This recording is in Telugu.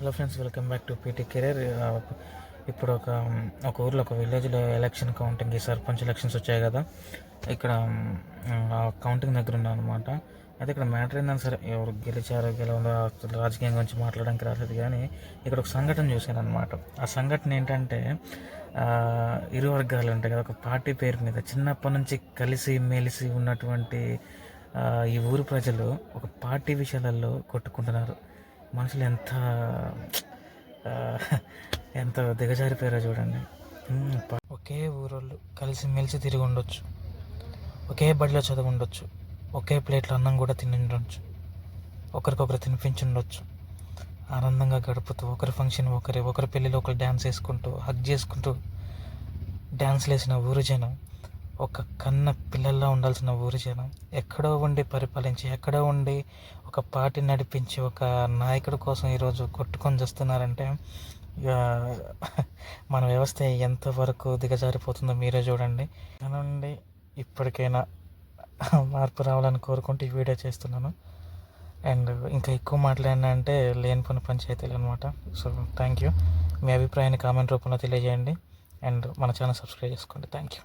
Hello friends, welcome back to PT career. ఇప్పుడు ఒక ఊర్లో ఒక విలేజ్లో ఎలక్షన్ కౌంటింగ్, సర్పంచ్ ఎలక్షన్స్ వచ్చాయి కదా. ఇక్కడ కౌంటింగ్ దగ్గర ఉన్నాను అనమాట. అయితే ఇక్కడ మ్యాటర్ ఏంటంటే, సరే ఎవరు గెలిచారో గెలవదో రాజకీయం గురించి మాట్లాడడానికి రాలేదు, కానీ ఇక్కడ ఒక సంఘటన చూశాను అనమాట. ఆ సంఘటన ఏంటంటే, ఇరు వర్గాలు ఉంటాయి కదా, ఒక పార్టీ పేరు మీద చిన్నప్పటి నుంచి కలిసి మెలిసి ఉన్నటువంటి ఈ ఊరు ప్రజలు ఒక పార్టీ విషయాలలో కొట్టుకుంటున్నారు. మనుషులు ఎంత దిగజారిపోయారో చూడండి. ఒకే ఊరోళ్ళు కలిసి మెలిసి తిరిగి ఉండొచ్చు, ఒకే బడిలో చదువు ఉండొచ్చు, ఒకే ప్లేట్లో అన్నం కూడా తిని ఉండొచ్చు, ఒకరికొకరు తినిపించి ఉండొచ్చు, ఆనందంగా గడుపుతూ ఒకరి ఫంక్షన్ ఒకరి పెళ్ళిలో ఒకరు డ్యాన్స్ వేసుకుంటూ హగ్ చేసుకుంటూ డ్యాన్స్లు వేసిన ఊరు జనం, ఒక కన్న పిల్లల్లా ఉండాల్సిన ఊరి జనం ఎక్కడో ఉండి పరిపాలించి, ఎక్కడో ఉండి ఒక పార్టీ నడిపించి ఒక నాయకుడి కోసం ఈరోజు కొట్టుకొని చేస్తున్నారంటే, ఇక మన వ్యవస్థ ఎంతవరకు దిగజారిపోతుందో మీరే చూడండి. నుండి ఇప్పటికైనా మార్పు రావాలని కోరుకుంటూ ఈ వీడియో చేస్తున్నాను. అండ్ ఇంకా ఎక్కువ మాట్లాడినా అంటే లేనిపోయిన పంచాయతీలు అనమాట. So thank you. మీ అభిప్రాయాన్ని కామెంట్ రూపంలో తెలియజేయండి. అండ్ మన ఛానల్ సబ్స్క్రైబ్ చేసుకోండి. Thank you.